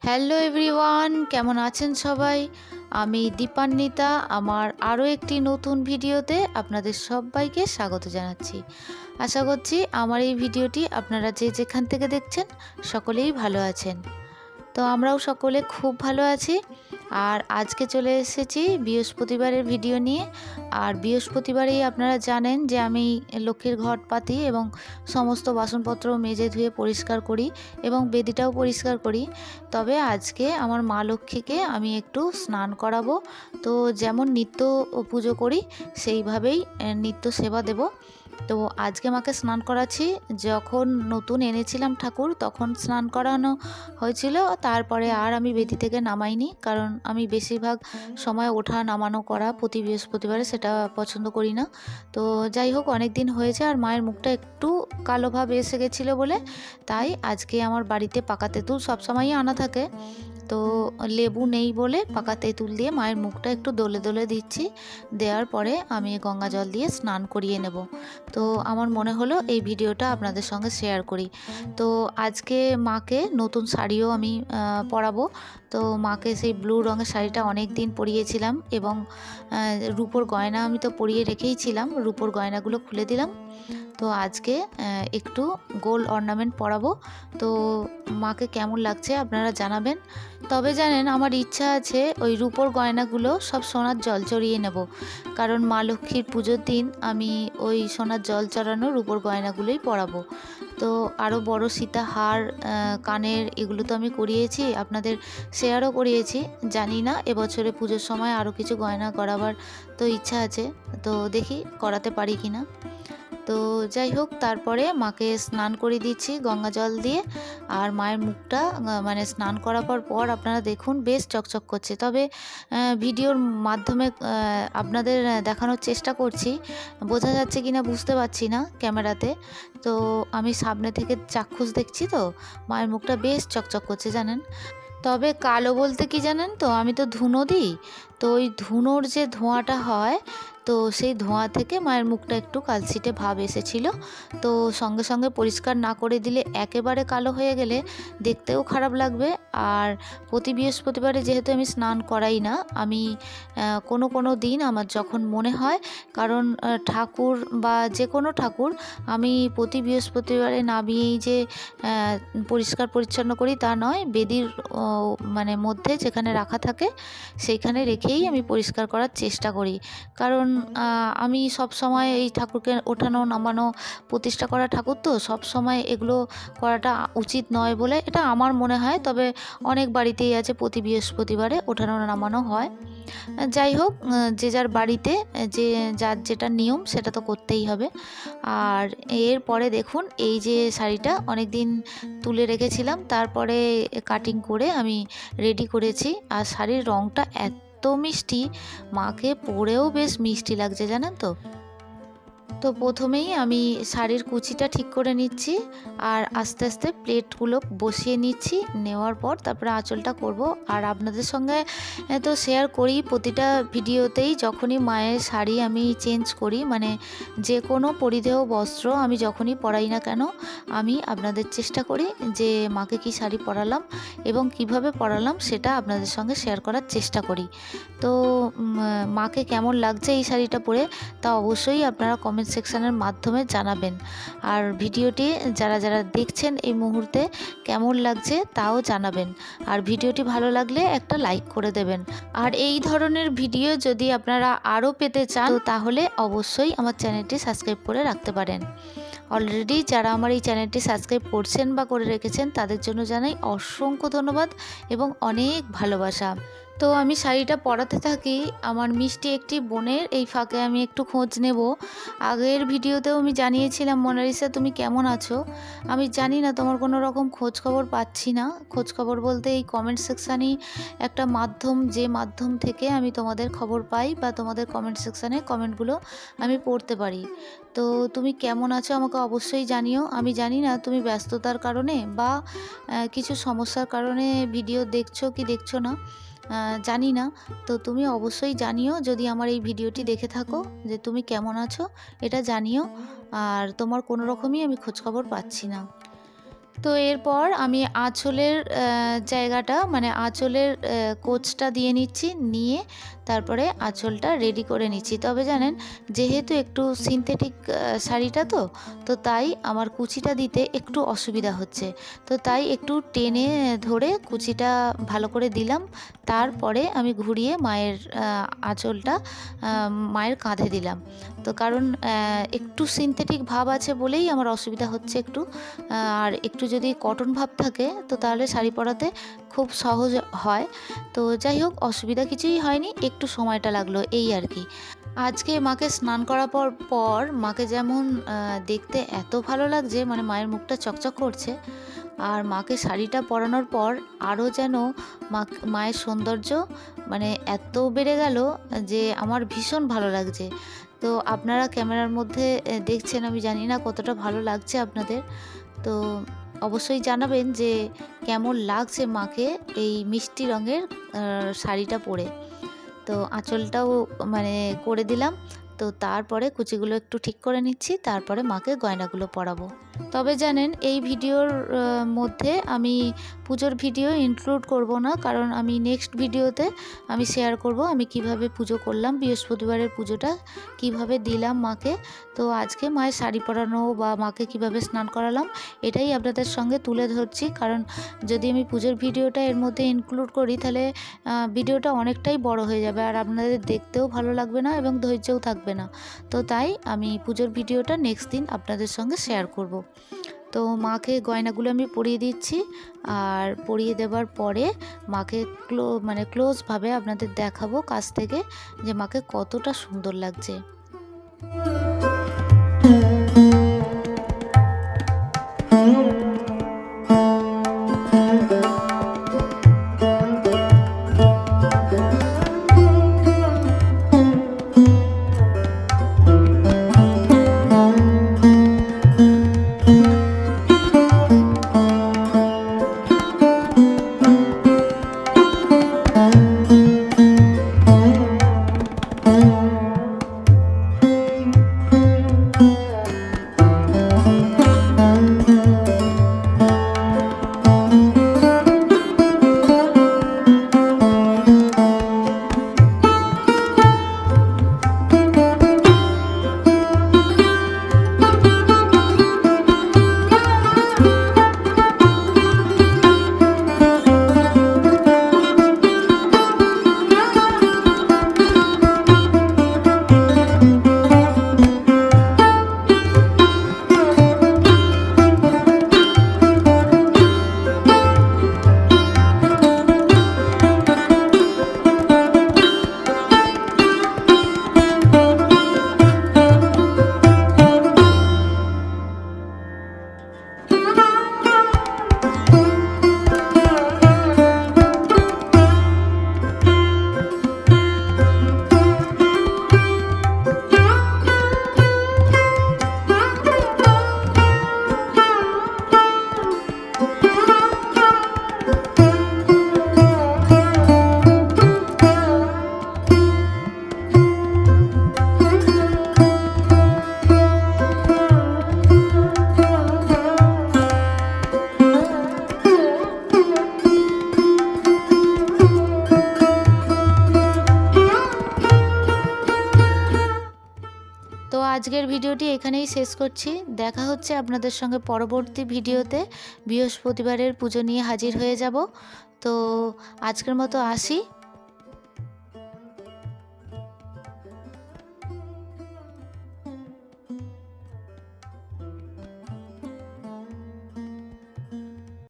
Hello everyone, কেমন আছেন সবাই? আমি দীপান্বিতা। আমার আরও একটি নতুন ভিডিওতে আপনাদের সবাইকে স্বাগত জানাচ্ছি। আশা করছি আমার এই ভিডিওটি আপনারা যে যেখান থেকে দেখছেন সকলেই ভালো আছেন। তো আমরাও সকলে খুব ভালো আছি। আর আজকে চলে এসেছি বৃহস্পতিবারের ভিডিও নিয়ে। আর বৃহস্পতিবারেই আপনারা জানেন যে আমি লক্ষ্মীর ঘট পাতি এবং সমস্ত বাসনপত্র মেজে ধুয়ে পরিষ্কার করি এবং বেদিটাও পরিষ্কার করি। তবে আজকে আমার মা লক্ষ্মীকে আমি একটু স্নান করাবো। তো যেমন নিত্য পুজো করি সেইভাবেই নিত্য সেবা দেব। তো আজকে মাকে স্নান করাচ্ছি। যখন নতুন এনেছিলাম ঠাকুর তখন স্নান করানো হয়েছিল, তারপরে আর আমি বেদি থেকে নামাইনি, কারণ আমি বেশিরভাগ সময় ওঠা নামানো করা প্রতি বৃহস্পতিবারে সেটা পছন্দ করি না। তো যাই হোক, অনেক দিন হয়েছে আর মায়ের মুখটা একটু কালো ভাব এসে গেছিলো বলে তাই আজকে আমার বাড়িতে পাকা তেঁতুল সবসময়ই আনা থাকে। তো লেবু নেই বলে পাকা তেঁতুল দিয়ে মায়ের মুখটা একটু দলে দলে দিচ্ছি। দেওয়ার পরে আমি গঙ্গা জল দিয়ে স্নান করিয়ে নেব। তো আমার মনে হলো এই ভিডিওটা আপনাদের সঙ্গে শেয়ার করি। তো আজকে মাকে নতুন শাড়িও আমি পরাবো। তো মাকে সেই ব্লু রঙের শাড়িটা অনেক দিন পরিয়েছিলাম এবং রূপোর গয়না আমি তো পরিয়ে রেখেইছিলাম। রূপোর গয়নাগুলো খুলে দিলাম। তো আজকে একটু গোল অর্নামেন্ট পরাবো। তো মাকে কেমন লাগছে আপনারা জানাবেন। তবে জানেন, আমার ইচ্ছা আছে ওই রূপোর গয়নাগুলো সব সোনার জল চড়িয়ে নেব, কারণ মা লক্ষ্মীর পুজোর দিন আমি ওই সোনার জল চড়ানো রূপোর গয়নাগুলোই পরাবো। তো আরও বড় সীতা হার, কানের, এগুলো তো আমি করিয়েছি, আপনাদের শেয়ারও করিয়েছি। জানি না এবছরে পুজোর সময় আরও কিছু গয়না করাবার তো ইচ্ছা আছে, তো দেখি করাতে পারি কি না। তো যাই হোক, তারপরে মাকে স্নান করে দিচ্ছি গঙ্গা জল দিয়ে। আর মায়ের মুখটা মানে স্নান করাবার পর আপনারা দেখুন বেশ চকচক করছে। তবে ভিডিওর মাধ্যমে আপনাদের দেখানোর চেষ্টা করছি, বোঝা যাচ্ছে কি না বুঝতে পারছি না ক্যামেরাতে। তো আমি সামনে থেকে চাক্ষুষ দেখছি, তো মায়ের মুখটা বেশ চকচক করছে জানেন। তবে কালো বলতে কি জানেন তো, আমি তো ধুনো দিই। তো ওই ধুনোর যে ধোঁয়াটা হয়, তো সেই ধোঁয়া থেকে মায়ের মুখটা একটু কালছিটে ভাব এসেছিল। তো সঙ্গে সঙ্গে পরিষ্কার না করে দিলে একেবারে কালো হয়ে গেলে দেখতেও খারাপ লাগবে। আর প্রতি বৃহস্পতিবারে যেহেতু আমি স্নান করাই না, আমি কোনো দিন আমার যখন মনে হয়, কারণ ঠাকুর বা যে কোনো ঠাকুর আমি প্রতি বৃহস্পতিবারে নামিয়েই যে পরিষ্কার পরিচ্ছন্ন করি তা নয়। বেদির মানে মধ্যে যেখানে রাখা থাকে সেইখানে রেখেই আমি পরিষ্কার করার চেষ্টা করি, কারণ আমি সব সময় এই ঠাকুরকে ওঠানো নামানো প্রতিষ্ঠা করা ঠাকুর, তো সব সময় এগুলো করাটা উচিত নয় বলে এটা আমার মনে হয়। তবে অনেক বাড়িতেই আছে প্রতি বৃহস্পতিবারে ওঠানো নামানো হয়। যাই হোক, যে যার বাড়িতে যে যার যেটা নিয়ম সেটা তো করতেই হবে। আর এরপরে দেখুন, এই যে শাড়িটা অনেক দিন তুলে রেখেছিলাম, তারপরে কাটিং করে আমি রেডি করেছি। আর শাড়ির রঙটা এত মিষ্টি, মাকে পরেও বেশ মিষ্টি লাগছে জানেন তো। তো প্রথমেই আমি শাড়ির কুচিটা ঠিক করে নিচ্ছি আর আস্তে আস্তে প্লেটগুলো বসিয়ে নিচ্ছি। নেওয়ার পর তারপরে আঁচলটা করব। আর আপনাদের সঙ্গে তো শেয়ার করি প্রতিটা ভিডিওতেই, যখনই মায়ের শাড়ি আমি চেঞ্জ করি, মানে যে কোনো পরিধেয় বস্ত্র আমি যখনই পরাই না কেন, আমি আপনাদের চেষ্টা করি যে মাকে কি শাড়ি পরালাম এবং কিভাবে পরালাম সেটা আপনাদের সঙ্গে শেয়ার করার চেষ্টা করি। তো মাকে কেমন লাগছে এই শাড়িটা পরে তা অবশ্যই আপনারা কমেন্ট সেকশানের মাধ্যমে জানাবেন। আর ভিডিওটি যারা যারা দেখছেন এই মুহূর্তে কেমন লাগছে তাও জানাবেন। আর ভিডিওটি ভালো লাগলে একটা লাইক করে দেবেন। আর এই ধরনের ভিডিও যদি আপনারা আরও পেতে চান, তো তাহলে অবশ্যই আমার চ্যানেলটি সাবস্ক্রাইব করে রাখতে পারেন। অলরেডি যারা আমার এই চ্যানেলটি সাবস্ক্রাইব করছেন বা করে রেখেছেন তাদের জন্য জানাই অসংখ্য ধন্যবাদ এবং অনেক ভালোবাসা। তো আমি শাড়িটা পরাতে থাকি আমার মিষ্টি একটি বোনের, এই ফাঁকে আমি একটু খোঁজ নেব। আগের ভিডিওতেও আমি জানিয়েছিলাম, মোনালিসা তুমি কেমন আছো। আমি জানি না, তোমার কোনো রকম খোঁজ খবর পাচ্ছি না। খোঁজ খবর বলতে এই কমেন্ট সেকশানই একটা মাধ্যম, যে মাধ্যম থেকে আমি তোমাদের খবর পাই বা তোমাদের কমেন্ট সেকশানে কমেন্টগুলো আমি পড়তে পারি। তো তুমি কেমন আছো আমাকে অবশ্যই জানিও। আমি জানি না তুমি ব্যস্ততার কারণে বা কিছু সমস্যার কারণে ভিডিও দেখছো কি দেখছো না, জানি না। তো তুমি অবশ্যই জানিও, যদি আমার এই ভিডিওটি দেখে থাকো, যে তুমি কেমন আছো এটা জানিও। আর তোমার কোনো রকমই আমি খোঁজখবর পাচ্ছি না। তো এরপর আমি আঁচলের জায়গাটা মানে আঁচলের কোচটা দিয়ে নিচ্ছি, নিয়ে তারপরে আঁচলটা রেডি করে নিচ্ছি। তবে জানেন, যেহেতু একটু সিনথেটিক শাড়িটা তো তাই আমার কুচিটা দিতে একটু অসুবিধা হচ্ছে। তো তাই একটু টেনে ধরে কুচিটা ভালো করে দিলাম। তারপরে আমি ঘুরিয়ে মায়ের আঁচলটা মায়ের কাঁধে দিলাম। তো কারণ একটু সিনথেটিক ভাব আছে বলেই আমার অসুবিধা হচ্ছে একটু। আর একটু যদি কটন ভাব থাকে তো তাহলে শাড়ি পরাতে খুব সহজ হয়। তো যাই হোক, অসুবিধা কিছুই হয়নি, একটু সময়টা লাগলো এই আর কি। আজকে মাকে স্নান করার পর মাকে যেমন দেখতে এত ভালো লাগছে, মানে মায়ের মুখটা চকচক করছে। আর মাকে শাড়িটা পরানোর পর আরও যেন মায়ের সৌন্দর্য মানে এত বেড়ে গেল যে আমার ভীষণ ভালো লাগছে। তো আপনারা ক্যামেরার মধ্যে দেখছেন, আমি জানি না কতটা ভালো লাগছে আপনাদের। তো অবশ্যই জানাবেন যে কেমন লাগছে মাকে এই মিষ্টি রঙের শাড়িটা পরে। তো আঁচলটাও মানে করে দিলাম। তো তারপরে কুচিগুলো একটু ঠিক করে নিচ্ছি, তারপরে মাকে গয়নাগুলো পরাবো। তবে জানেন, এই ভিডিওর মধ্যে আমি পুজোর ভিডিও ইনক্লুড করব না, কারণ আমি নেক্সট ভিডিওতে আমি শেয়ার করব আমি কিভাবে পুজো করলাম, বৃহস্পতিবারের পুজোটা কিভাবে দিলাম মাকে। তো আজকে মায়ের শাড়ি পরানো বা মাকে কিভাবে স্নান করালাম এটাই আপনাদের সঙ্গে তুলে ধরছি। কারণ যদি আমি পুজোর ভিডিওটা এর মধ্যে ইনক্লুড করি তাহলে ভিডিওটা অনেকটাই বড় হয়ে যাবে, আর আপনাদের দেখতেও ভালো লাগবে না এবং ধৈর্যও থাকবে না। তো তাই আমি পুজোর ভিডিওটা নেক্সট দিন আপনাদের সঙ্গে শেয়ার করব। তো মাকে গয়নাগুলো আমি পরিয়ে দিচ্ছি, আর পরিয়ে দেওয়ার পরে মাকে ক্লোজভাবে আপনাদের দেখাবো কাছ থেকে যে মাকে কতটা সুন্দর লাগছে। তো আজকের ভিডিওটি এখানেই শেষ করছি। দেখা হচ্ছে আপনাদের সঙ্গে পরবর্তী ভিডিওতে। বৃহস্পতিবারের পুজো নিয়ে হাজির হয়ে যাব। তো আজকের মতো আসি।